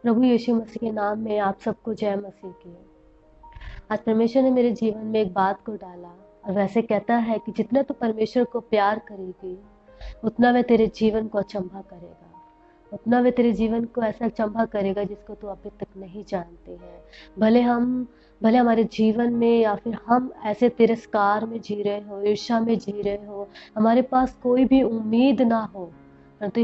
प्रभु यीशु मसीह के नाम में आप सबको जय मसीह की। आज परमेश्वर ने मेरे जीवन में एक बात को डाला और वैसे कहता है कि जितना तू परमेश्वर को प्यार करेगी उतना वह तेरे जीवन को अचंभा करेगा, उतना वह तेरे जीवन को ऐसा अचंभा करेगा जिसको तू अभी तक नहीं जानते हैं। भले हमारे जीवन में या फिर हम ऐसे तिरस्कार में जी रहे हो, ईर्ष्या में जी रहे हो, हमारे पास कोई भी उम्मीद ना हो, परंतु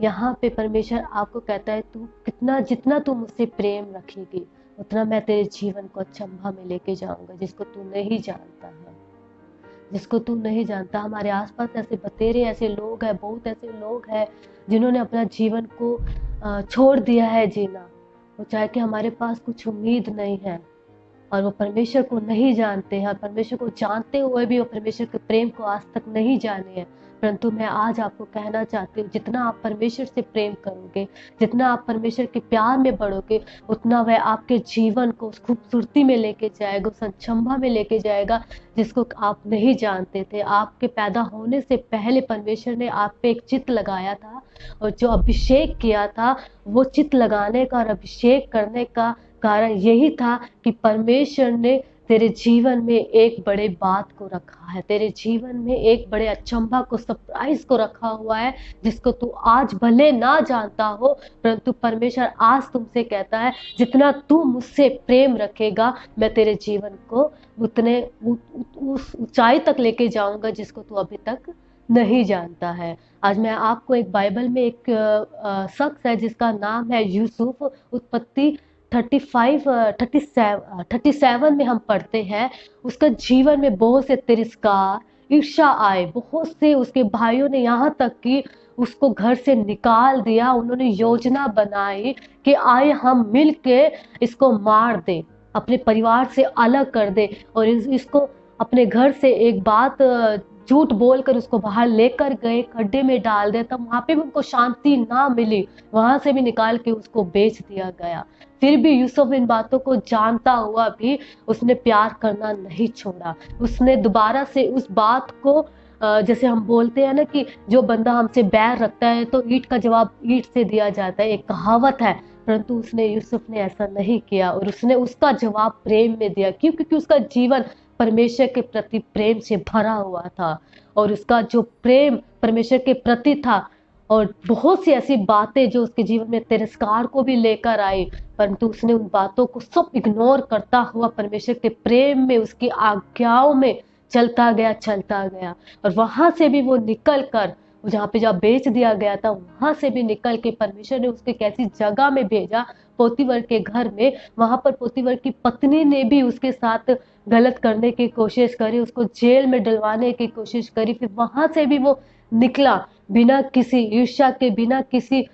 यहाँ पे परमेश्वर आपको कहता है तू कितना जितना तू मुझसे प्रेम रखेगी उतना मैं तेरे जीवन को अचंभा में लेके जाऊंगा जिसको तू नहीं जानता है, जिसको तू नहीं जानता। हमारे आसपास ऐसे बतेरे ऐसे लोग हैं, बहुत ऐसे लोग हैं जिन्होंने अपना जीवन को छोड़ दिया है जीना। वो चाहे कि हमारे पास कुछ उम्मीद नहीं है और वो परमेश्वर को नहीं जानते हैं, और परमेश्वर को जानते हुए भी वो परमेश्वर के प्रेम को आज तक नहीं जाने हैं। परंतु मैं आज आपको कहना चाहती हूँ, जितना आप परमेश्वर से प्रेम करोगे, जितना आप परमेश्वर के प्यार में बढ़ोगे, उतना वह आपके जीवन को उस खूबसूरती में लेके जाएगा, उस अचंभा में लेके जाएगा जिसको आप नहीं जानते थे। आपके पैदा होने से पहले परमेश्वर ने आप पे एक चित्त लगाया था और जो अभिषेक किया था, वो चित्त लगाने का और अभिषेक करने का कारण यही था कि परमेश्वर ने तेरे जीवन में एक बड़े बात को रखा है, तेरे जीवन में एक बड़े अचंभा को, सरप्राइज को रखा हुआ है जिसको तू आज भले ना जानता हो, परंतु परमेश्वर आज तुमसे कहता है जितना तू मुझसे प्रेम रखेगा मैं तेरे जीवन को उतने उस ऊंचाई तक लेके जाऊंगा जिसको तू अभी तक नहीं जानता है। आज मैं आपको एक बाइबल में एक शख्स है जिसका नाम है यूसुफ। उत्पत्ति 37 में हम पढ़ते हैं, उसका जीवन में बहुत से तिरस्कार, ईर्ष्या आए, बहुत से उसके भाइयों ने यहाँ तक कि उसको घर से निकाल दिया। उन्होंने योजना बनाई कि आए हम मिल के इसको मार दे, अपने परिवार से अलग कर दे और इसको अपने घर से एक बात झूठ बोलकर उसको बाहर लेकर गए, खड्डे में डाल दे। तब वहां पे भी उनको शांति ना मिली, वहां से भी निकाल के उसको बेच दिया गया। फिर भी यूसुफ इन बातों को जानता हुआ भी उसने प्यार करना नहीं छोड़ा। उसने दोबारा से उस बात को जैसे हम बोलते हैं ना कि जो बंदा हमसे बैर रखता है तो ईंट का जवाब ईंट से दिया जाता है, एक कहावत है। परंतु उसने यूसुफ ने ऐसा नहीं किया और उसने उसका जवाब प्रेम में दिया, क्योंकि उसका जीवन परमेश्वर के प्रति प्रेम से भरा हुआ था और उसका जो प्रेम परमेश्वर के प्रति था और बहुत सी ऐसी बातें जो उसके जीवन में तिरस्कार को भी लेकर आई, परंतु उसने उन बातों को सब इग्नोर करता हुआ परमेश्वर के प्रेम में, उसकी आज्ञाओं में चलता गया। और वहां से भी वो निकल कर जहाँ पे जहाँ बेच दिया गया था, वहां से भी निकल के परमेश्वर ने उसको एक ऐसी जगह में भेजा, पोतीवर के घर में। वहां पर पोतीवर की पत्नी ने भी उसके साथ गलत करने की कोशिश करी, उसको जेल में डलवाने की कोशिश करी। फिर वहां से भी वो निकला बिना किसी ईर्ष्या के, बिना किसी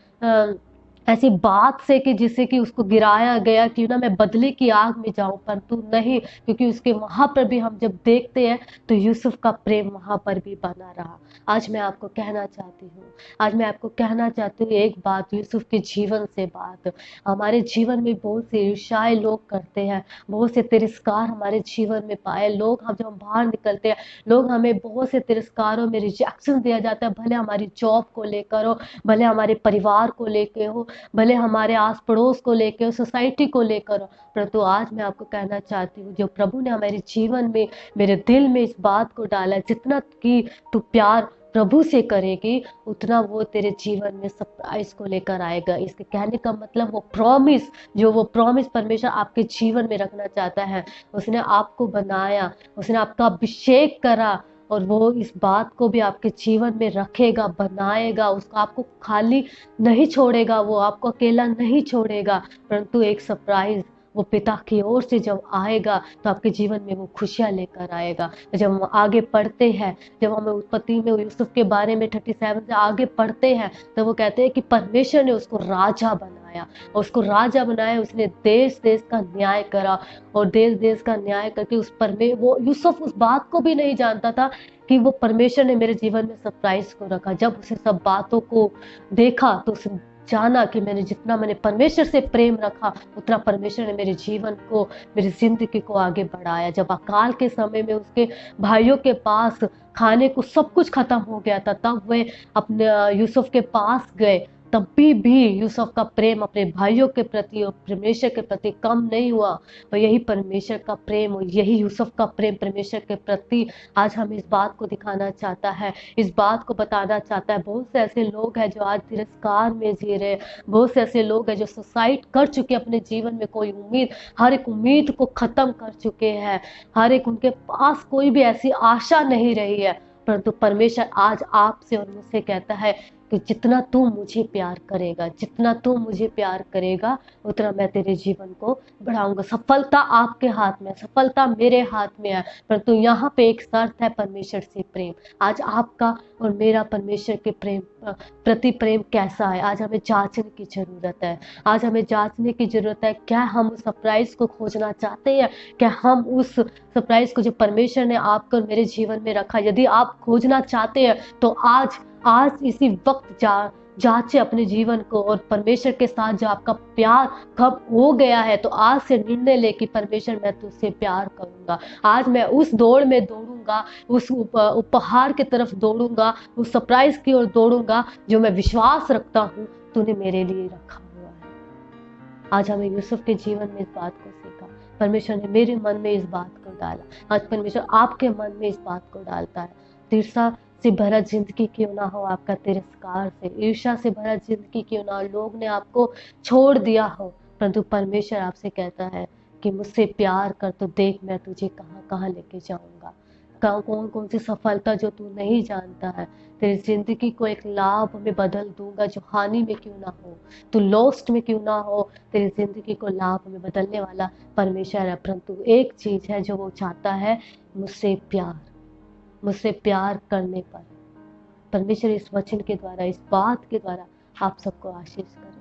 ऐसी बात से कि जिससे कि उसको गिराया गया कि ना मैं बदले की आग में जाऊं, परंतु नहीं, क्योंकि उसके वहां पर भी हम जब देखते हैं तो यूसुफ का प्रेम वहां पर भी बना रहा। आज मैं आपको कहना चाहती हूँ, आज मैं आपको कहना चाहती हूँ एक बात, यूसुफ के जीवन से बात। हमारे जीवन में बहुत सी ईर्ष्याएं लोग करते हैं, बहुत से तिरस्कार हमारे जीवन में पाए लोग। हम जब हम बाहर निकलते हैं, लोग हमें बहुत से तिरस्कारों में रिजेक्शन दिया जाता है, भले हमारी जॉब को लेकर हो, भले हमारे परिवार को लेकर हो, भले हमारे आस पड़ोस को लेकर हो, सोसाइटी को लेकर हो। परंतु आज मैं आपको कहना चाहती हूँ, जो प्रभु ने हमारे जीवन में, मेरे दिल में इस बात को डाला है, जितना कि तू प्यार प्रभु से करेगी उतना वो तेरे जीवन में सरप्राइज को लेकर आएगा। इसके कहने का मतलब वो प्रॉमिस, जो वो प्रॉमिस परमेश्वर आपके जीवन में रखना चाहता है। उसने आपको बनाया, उसने आपका अभिषेक करा और वो इस बात को भी आपके जीवन में रखेगा, बनाएगा, उसको आपको खाली नहीं छोड़ेगा, वो आपको अकेला नहीं छोड़ेगा, परंतु एक सरप्राइज वो पिता की ओर से जब आएगा तो आपके जीवन में वो खुशियां लेकर आएगा। जब हम आगे पढ़ते हैं, जब हम उत्पत्ति में यूसुफ के बारे में 37 से आगे पढ़ते हैं, तो वो कहते हैं कि परमेश्वर ने उसको राजा बनाया, उसको राजा बनाया, उसने देश देश का न्याय करा और देश देश का न्याय करके उस पर में वो यूसुफ उस बात को भी नहीं जानता था कि वो परमेश्वर ने मेरे जीवन में सरप्राइज को रखा। जब उसे सब बातों को देखा तो उसने जाना कि जितना मैंने परमेश्वर से प्रेम रखा उतना परमेश्वर ने मेरे जीवन को, मेरी जिंदगी को आगे बढ़ाया। जब अकाल के समय में उसके भाइयों के पास खाने को सब कुछ खत्म हो गया था, तब वे अपने यूसुफ के पास गए तभी भी यूसुफ का प्रेम अपने भाइयों के प्रति और परमेश्वर के प्रति कम नहीं हुआ। और यही परमेश्वर का प्रेम और यही यूसुफ का प्रेम परमेश्वर के प्रति आज हमें इस बात को दिखाना चाहता है, इस बात को बताना चाहता है। बहुत से ऐसे लोग हैं जो आज तिरस्कार में जी रहे, बहुत से ऐसे लोग हैं जो सुसाइड कर चुके अपने जीवन में, कोई उम्मीद, हर एक उम्मीद को खत्म कर चुके हैं, हर एक उनके पास कोई भी ऐसी आशा नहीं रही है। परंतु परमेश्वर आज आपसे और मुझसे कहता है कि जितना तू मुझे प्यार करेगा, जितना तू मुझे प्यार करेगा, उतना मैं तेरे जीवन को बढ़ाऊंगा। सफलता आपके हाथ में, सफलता मेरे हाथ में है, परंतु यहाँ पे एक शर्त है, परमेश्वर से प्रेम। आज आपका और मेरा परमेश्वर के प्रेम प्रति प्रेम कैसा है, आज हमें जांचने की जरूरत है। आज हमें जांचने की जरूरत है, क्या हम उस सरप्राइज को खोजना चाहते हैं? क्या हम उस सरप्राइज को जो परमेश्वर ने आपको और मेरे जीवन में रखा, यदि आप खोजना चाहते हैं तो आज इसी वक्त जांचे अपने जीवन को, और परमेश्वर के साथ जो आपका प्यार कब हो गया है, तो आज से निर्णय ले कि परमेश्वर मैं तुझसे प्यार करूंगा। आज मैं उस दौड़ में दौड़ूंगा, उस उपहार की तरफ दौड़ूंगा, उस सरप्राइज की ओर दौड़ूंगा जो मैं विश्वास रखता हूँ तूने मेरे लिए रखा हुआ है। आज हमें यूसुफ के जीवन में इस बात को सीखा, परमेश्वर ने मेरे मन में इस बात को डाला, आज परमेश्वर आपके मन में इस बात को डालता है। तिरसा से भरा जिंदगी क्यों ना हो आपका, तिरस्कार से, ईर्ष्या से भरा जिंदगी क्यों ना हो, लोग ने आपको छोड़ दिया हो, परंतु परमेश्वर आपसे कहता है कि मुझसे प्यार कर तो देख मैं तुझे कहाँ कहाँ लेके जाऊंगा, कौन कौन सी सफलता जो तू नहीं जानता है, तेरी जिंदगी को एक लाभ में बदल दूंगा जो हानि में क्यों ना हो, तू लॉस्ट में क्यों ना हो, तेरी जिंदगी को लाभ में बदलने वाला परमेश्वर है। परंतु एक चीज है जो वो चाहता है, मुझसे प्यार करने पर। परमेश्वर इस वचन के द्वारा, इस बात के द्वारा आप सबको आशीष करे।